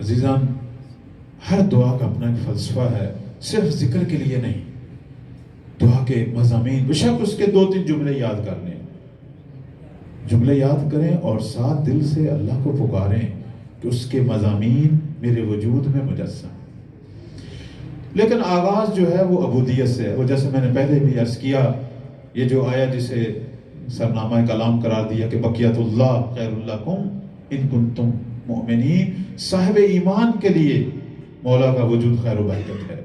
عزیزان، ہر دعا کا اپنا ایک فلسفہ ہے، صرف ذکر کے لیے نہیں. دعا کے مضامین بشک اس کے 2-3 جملے یاد کر لیں، جملے یاد کریں اور ساتھ دل سے اللہ کو پکاریں کہ اس کے مضامین میرے وجود میں مجسم. لیکن آغاز جو ہے وہ عبودیت سے ہے. وہ جیسے میں نے پہلے بھی عرض کیا، یہ جو آیا جسے سرنامہ کلام قرار دیا کہ بقیت اللہ خیر لکم ان کنتم مؤمنین، صاحب ایمان کے لیے مولا کا وجود خیر و برکت ہے.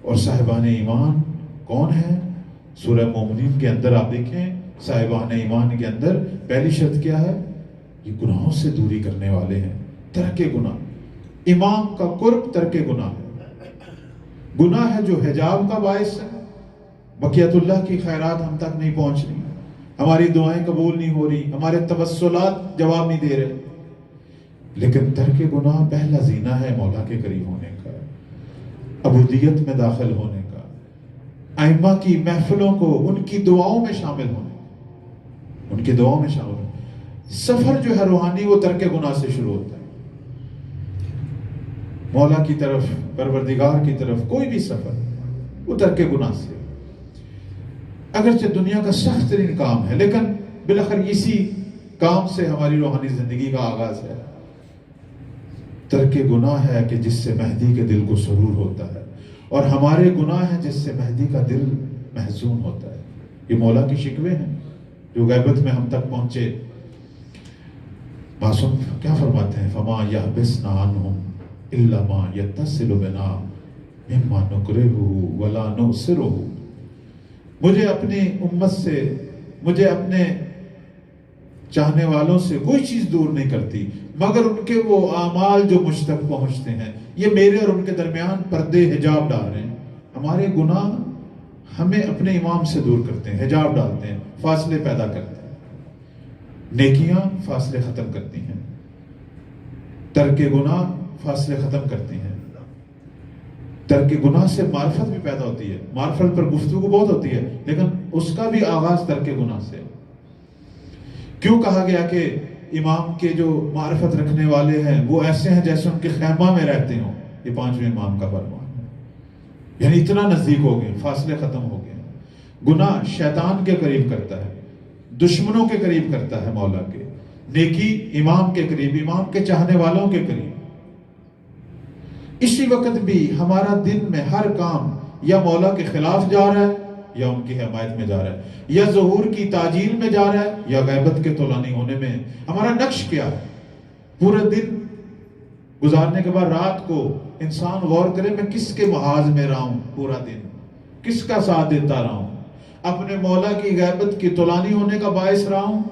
اور صاحبان ایمان کون ہیں؟ سورہ مومنین کے اندر آپ دیکھیں، صاحبان ایمان کے اندر پہلی شرط کیا ہے؟ یہ گناہوں سے دوری کرنے والے ہیں، ترک گناہ. امام کا قرب ترک گناہ ہے. گناہ ہے جو حجاب کا باعث ہے. بقیت اللہ کی خیرات ہم تک نہیں پہنچ رہی، ہماری دعائیں قبول نہیں ہو رہی، ہمارے توسلات جواب نہیں دے رہے. لیکن ترک گناہ پہلا زینہ ہے مولا کے قریب ہونے کا، عبودیت میں داخل ہونے کا، ائمہ کی محفلوں کو ان کی دعاؤں میں شامل ہونے کا، ان کی دعاؤں میں شامل ہونے. سفر جو ہے روحانی وہ ترک گناہ سے شروع ہوتا ہے. مولا کی طرف، پروردگار کی طرف کوئی بھی سفر وہ ترک گناہ سے. اگرچہ دنیا کا سخت ترین کام ہے، لیکن بالاخر اسی کام سے ہماری روحانی زندگی کا آغاز ہے. ترک گناہ ہے کہ جس سے مہدی کے دل کو سرور ہوتا ہے، اور ہمارے گناہ ہیں جس سے مہدی کا دل محزون ہوتا ہے. یہ مولا کی شکوے ہیں جو غیبت میں ہم تک پہنچے. معصوم کیا فرماتے ہیں؟ فما یحبسنا عنہم الا ما یتصل بنا مما نکرہ ولا نؤثرہ. مجھے اپنی امت سے، مجھے اپنے چاہنے والوں سے کوئی چیز دور نہیں کرتی مگر ان کے وہ اعمال جو مجھ تک پہنچتے ہیں. یہ میرے اور ان کے درمیان پردے حجاب ڈال رہے ہیں. ہمارے گناہ ہمیں اپنے امام سے دور کرتے ہیں، حجاب ڈالتے ہیں، فاصلے پیدا کرتے ہیں. نیکیاں فاصلے ختم کرتی ہیں، ترک گناہ فاصلے ختم کرتی ہیں. ترک گناہ سے معرفت بھی پیدا ہوتی ہے. معرفت پر گفتگو بہت ہوتی ہے، لیکن اس کا بھی آغاز ترک گناہ سے. کیوں کہا گیا کہ امام کے جو معرفت رکھنے والے ہیں وہ ایسے ہیں جیسے ان کے خیمہ میں رہتے ہوں؟ یہ 5ویں امام کا فرمان ہے. یعنی اتنا نزدیک ہو گئے، فاصلے ختم ہو گئے. گناہ شیطان کے قریب کرتا ہے، دشمنوں کے قریب کرتا ہے مولا کے. نیکی امام کے قریب، امام کے چاہنے والوں کے قریب. اسی وقت بھی ہمارا دن میں ہر کام یا مولا کے خلاف جا رہا ہے یا ان کی حمایت میں جا رہا ہے، یا ظہور کی تعجیل میں جا رہا ہے یا غیبت کے طولانی ہونے میں. ہمارا نقش کیا ہے؟ پورے دن گزارنے کے بعد رات کو انسان غور کرے میں کس کے محاذ میں رہا ہوں، پورا دن کس کا ساتھ دیتا رہا ہوں؟ اپنے مولا کی غیبت کی طولانی ہونے کا باعث رہا ہوں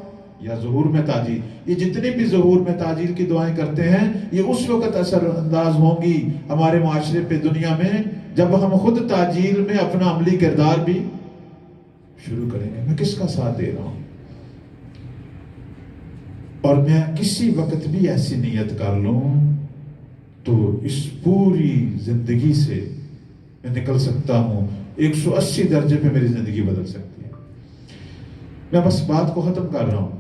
یا ظہور میں تاجیل؟ یہ جتنے بھی ظہور میں تاجیل کی دعائیں کرتے ہیں یہ اس وقت اثر انداز ہوں گی ہمارے معاشرے پہ، دنیا میں، جب ہم خود تاجیل میں اپنا عملی کردار بھی شروع کریں گے. میں کس کا ساتھ دے رہا ہوں؟ اور میں کسی وقت بھی ایسی نیت کر لوں تو اس پوری زندگی سے میں نکل سکتا ہوں. 180 درجے پہ میری زندگی بدل سکتی ہے. میں بس بات کو ختم کر رہا ہوں.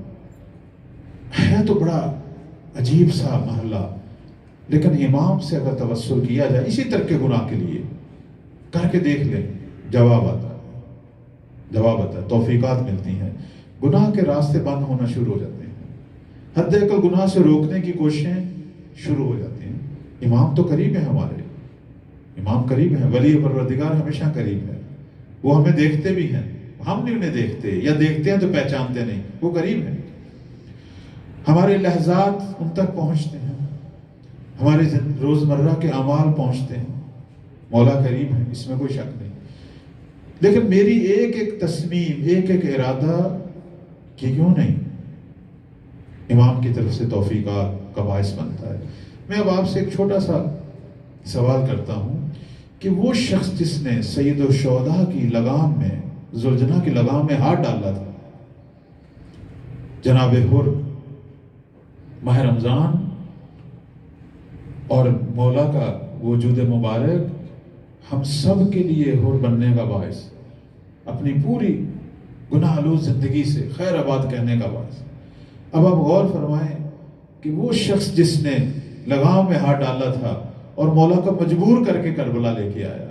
ہے تو بڑا عجیب سا مرحلہ، لیکن امام سے اگر توسل کیا جائے اسی ترک گناہ کے لیے، کر کے دیکھ لیں، جواب آتا ہے، توفیقات ملتی ہیں. گناہ کے راستے بند ہونا شروع ہو جاتے ہیں، حد اقل گناہ سے روکنے کی کوششیں شروع ہو جاتی ہیں. امام تو قریب ہیں، ہمارے امام قریب ہیں. ولی پروردگار ہمیشہ قریب ہے. وہ ہمیں دیکھتے بھی ہیں، ہم نہیں انہیں دیکھتے، یا دیکھتے ہیں تو پہچانتے نہیں. وہ قریب ہیں، ہمارے لحظات ان تک پہنچتے ہیں، ہمارے روزمرہ کے اعمال پہنچتے ہیں. مولا قریب ہے، اس میں کوئی شک نہیں. لیکن میری ایک ایک تصمیم، ایک ایک ارادہ کہ کیوں نہیں امام کی طرف سے توفیقات کا باعث بنتا ہے. میں اب آپ سے ایک چھوٹا سا سوال کرتا ہوں کہ وہ شخص جس نے سید الشہداء کی لگام میں، زلجنہ کی لگام میں ہاتھ ڈالا تھا، جناب حر، ماہ رمضان اور مولا کا وجود مبارک ہم سب کے لیے حر بننے کا باعث، اپنی پوری گناہ آلود زندگی سے خیر آباد کہنے کا باعث. اب آپ غور فرمائیں کہ وہ شخص جس نے لگام میں ہاتھ ڈالا تھا اور مولا کو مجبور کر کے کربلا لے کے آیا.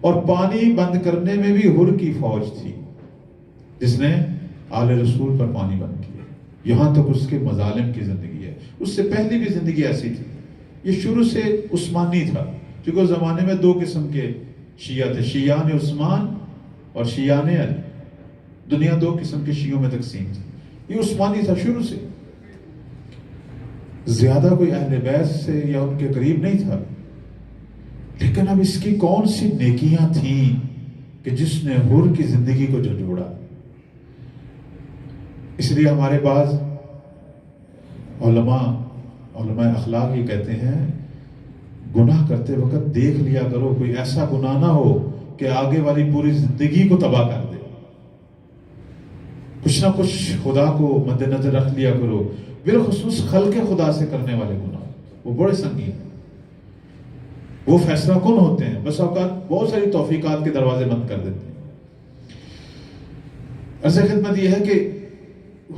اور پانی بند کرنے میں بھی حر کی فوج تھی جس نے آل رسول پر پانی بند کیا. یہاں تک اس کے مظالم کی زندگی ہے. اس سے پہلی بھی زندگی ایسی تھی. یہ شروع سے عثمانی تھا کیونکہ اس زمانے میں دو قسم کے شیعہ تھے, شیعان عثمان اور شیعان علی. دنیا دو قسم کے شیعوں میں تقسیم تھی. یہ عثمانی تھا شروع سے, زیادہ کوئی اہل بیت سے یا ان کے قریب نہیں تھا. لیکن اب اس کی کون سی نیکیاں تھیں کہ جس نے حر کی زندگی کو جھنجھوڑا. اس لیے ہمارے بعض علماء اخلاق یہ کہتے ہیں گناہ کرتے وقت دیکھ لیا کرو کوئی ایسا گناہ نہ ہو کہ آگے والی پوری زندگی کو تباہ کر دے. کچھ نہ کچھ خدا کو مد نظر رکھ لیا کرو. بالخصوص خلق خدا سے کرنے والے گناہ وہ بڑے سنگین ہیں, وہ فیصلہ کن ہوتے ہیں, بس اوقات بہت ساری توفیقات کے دروازے بند کر دیتے ہیں. عرض خدمت یہ ہے کہ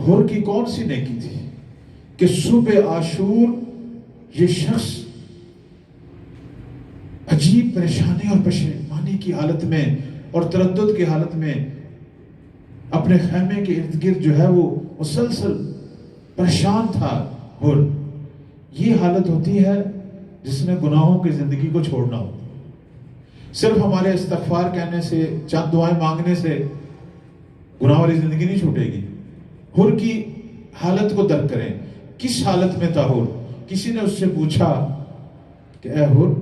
حر کی کون سی نیکی تھی کہ صبح عاشور یہ شخص عجیب پریشانی اور پشیمانی کی حالت میں اور تردد کی حالت میں اپنے خیمے کے ارد گرد جو ہے وہ مسلسل پریشان تھا. حر یہ حالت ہوتی ہے جس نے گناہوں کی زندگی کو چھوڑنا ہو. صرف ہمارے استغفار کہنے سے, چند دعائیں مانگنے سے گناہ والی زندگی نہیں چھوٹے گی. حر کی حالت کو درک کریں. کس حالت میں تھا حر؟ کسی نے اس سے پوچھا کہ اے حر,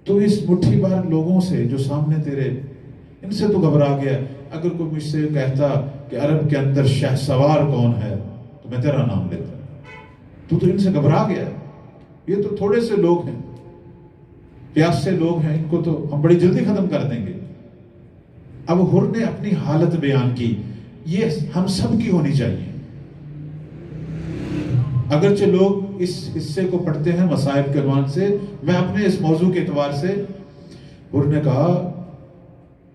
تو اس مٹھی بھر لوگوں سے جو سامنے تیرے, ان سے تو گھبرا گیا. اگر کوئی مجھ سے کہتا کہ عرب کے اندر شہ سوار کون ہے تو میں تیرا نام لیتا. تو ان سے گھبرا گیا. یہ تو تھوڑے سے لوگ ہیں, پیاس سے لوگ ہیں, ان کو تو ہم بڑی جلدی ختم کر دیں گے. اب حر نے اپنی حالت بیان کی. یہ ہم سب کی ہونی چاہیے. اگرچہ لوگ اس حصے کو پڑھتے ہیں مصائب کے عنوان سے, میں اپنے اس موضوع کے اعتبار سے, حر نے کہا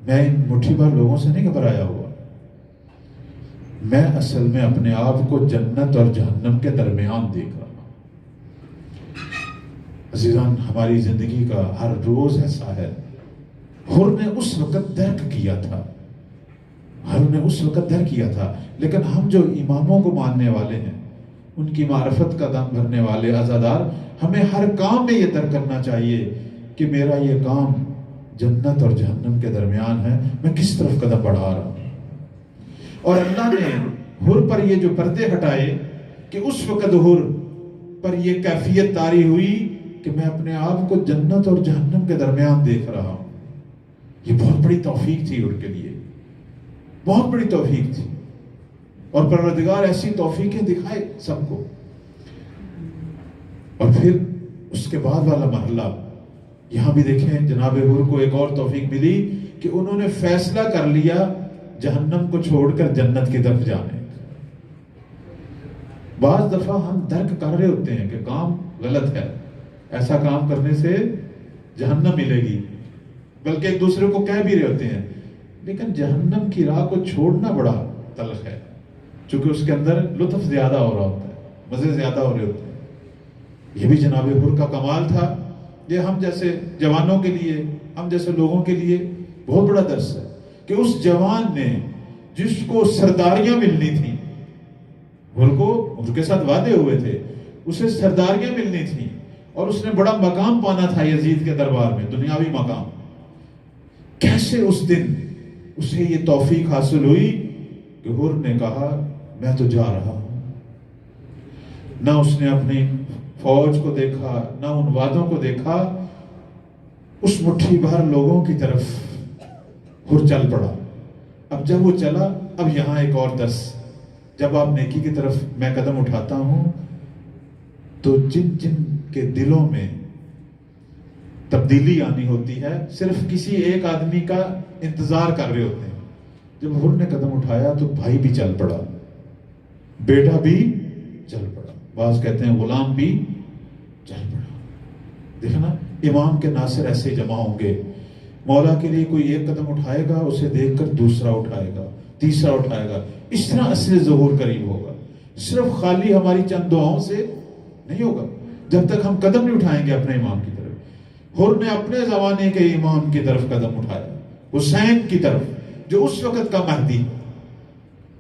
میں ان مٹھی بھر لوگوں سے نہیں گھبرایا ہوا, میں اصل میں اپنے آپ کو جنت اور جہنم کے درمیان دیکھ رہا ہوں. عزیزان, ہماری زندگی کا ہر روز ایسا ہے. حر نے اس وقت درک کیا تھا, لیکن ہم جو اماموں کو ماننے والے ہیں, ان کی معرفت کا دم بھرنے والے عزادار, ہمیں ہر کام میں یہ درک کرنا چاہیے کہ میرا یہ کام جنت اور جہنم کے درمیان ہے, میں کس طرف قدم بڑھا رہا ہوں. اور اللہ نے حر پر یہ جو پردے ہٹائے کہ اس وقت حر پر یہ کیفیت طاری ہوئی کہ میں اپنے آپ کو جنت اور جہنم کے درمیان دیکھ رہا ہوں. یہ بہت بڑی توفیق تھی حر کے لیے, بہت بڑی توفیق تھی. اور پروردگار ایسی توفیقیں دکھائے سب کو. اور پھر اس کے بعد والا مرحلہ یہاں بھی دیکھیں, جناب حر کو ایک اور توفیق ملی کہ انہوں نے فیصلہ کر لیا جہنم کو چھوڑ کر جنت کی طرف جانے. بعض دفعہ ہم درک کر رہے ہوتے ہیں کہ کام غلط ہے, ایسا کام کرنے سے جہنم ملے گی, بلکہ ایک دوسرے کو کہہ بھی رہے ہوتے ہیں, لیکن جہنم کی راہ کو چھوڑنا بڑا تلخ ہے, چونکہ اس کے اندر لطف زیادہ ہو رہا ہوتا ہے, مزے زیادہ ہو رہے ہوتے ہیں. یہ بھی جناب حر کا کمال تھا. یہ ہم جیسے جوانوں کے لیے, ہم جیسے لوگوں کے لیے بہت بڑا درس ہے کہ اس جوان نے جس کو سرداریاں ملنی تھیں, حر کے ساتھ وعدے ہوئے تھے, اسے سرداریاں ملنی تھیں اور اس نے بڑا مقام پانا تھا یزید کے دربار میں, دنیاوی مقام. کیسے اس دن اسے یہ توفیق حاصل ہوئی کہ حر نے کہا میں تو جا رہا ہوں. نہ اس نے اپنی فوج کو دیکھا, نہ ان وعدوں کو دیکھا, اس مٹھی بھر لوگوں کی طرف حر چل پڑا. اب جب وہ چلا, اب یہاں ایک اور درس, جب آپ نیکی کی طرف میں قدم اٹھاتا ہوں تو جن جن کے دلوں میں تبدیلی آنی ہوتی ہے, صرف کسی ایک آدمی کا انتظار کر رہے ہوتے ہیں. جب حر نے قدم اٹھایا تو بھائی بھی چل پڑا, بیٹا بھی چل پڑا, بعض کہتے ہیں غلام بھی چل پڑا. دیکھنا, امام کے ناصر ایسے جمع ہوں گے. مولا کے لیے کوئی ایک قدم اٹھائے گا, اسے دیکھ کر دوسرا اٹھائے گا, تیسرا اٹھائے گا. اس طرح اصل ظہور قریب ہوگا. صرف خالی ہماری چند دعاؤں سے نہیں ہوگا. جب تک ہم قدم نہیں اٹھائیں گے اپنے امام کی طرف. حر نے اپنے زمانے کے امام کی طرف قدم اٹھایا, حسین کی طرف, جو اس وقت کا مہدی,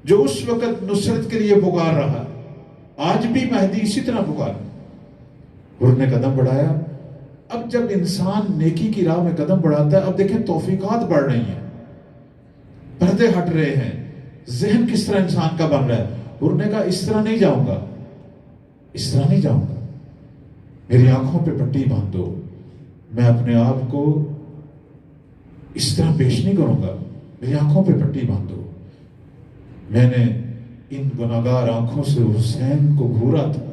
جو اس وقت نصرت کے لیے پکار رہا. آج بھی مہدی اسی طرح پکار. حر نے قدم بڑھایا. اب جب انسان نیکی کی راہ میں قدم بڑھاتا ہے, اب دیکھیں توفیقات بڑھ رہی ہیں, پردے ہٹ رہے ہیں, ذہن کس طرح انسان کا بن رہا ہے. حر نے کہا اس طرح نہیں جاؤں گا, اس طرح نہیں جاؤں گا, میری آنکھوں پہ پٹی باندھ دو, میں اپنے آپ کو اس طرح پیش نہیں کروں گا, میری آنکھوں پہ پٹی باندھ دو. میں نے ان گناہگار آنکھوں سے حسین کو گھورا تھا,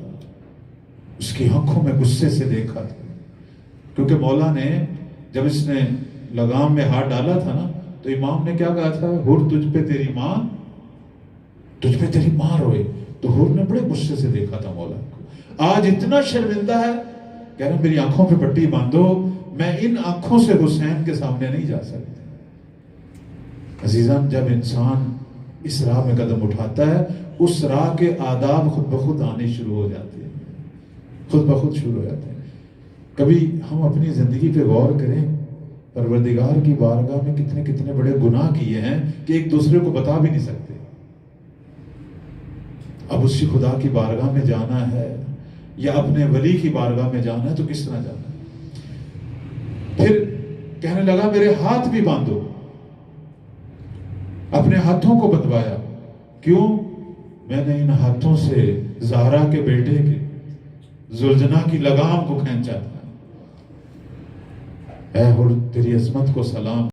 اس کی آنکھوں میں غصے سے دیکھا تھا. کیونکہ مولا نے جب اس نے لگام میں ہاتھ ڈالا تھا نا, تو امام نے کیا کہا تھا, حر تجھ پہ تیری ماں روئے. تو حر نے بڑے غصے سے دیکھا تھا مولا کو. آج اتنا شرمندہ ہے, کہہ رہا میری آنکھوں پہ پٹی باندھو, میں ان آنکھوں سے حسین کے سامنے نہیں جا سکتا. عزیزان, جب انسان اس راہ میں قدم اٹھاتا ہے, اس راہ کے آداب خود بخود آنے شروع ہو جاتے ہیں, خود بخود شروع ہو جاتے ہیں. کبھی ہم اپنی زندگی پہ غور کریں, پروردگار کی بارگاہ میں کتنے کتنے بڑے گناہ کیے ہیں کہ ایک دوسرے کو بتا بھی نہیں سکتے. اب اسی خدا کی بارگاہ میں جانا ہے یا اپنے ولی کی بارگاہ میں جانا ہے تو کس طرح جانا ہے. پھر کہنے لگا میرے ہاتھ بھی باندھو. اپنے ہاتھوں کو بندوایا. کیوں؟ میں نے ان ہاتھوں سے زہرا کے بیٹے کے زلجنا کی لگام کو کھینچا تھا. اے حر, تیری عظمت کو سلام.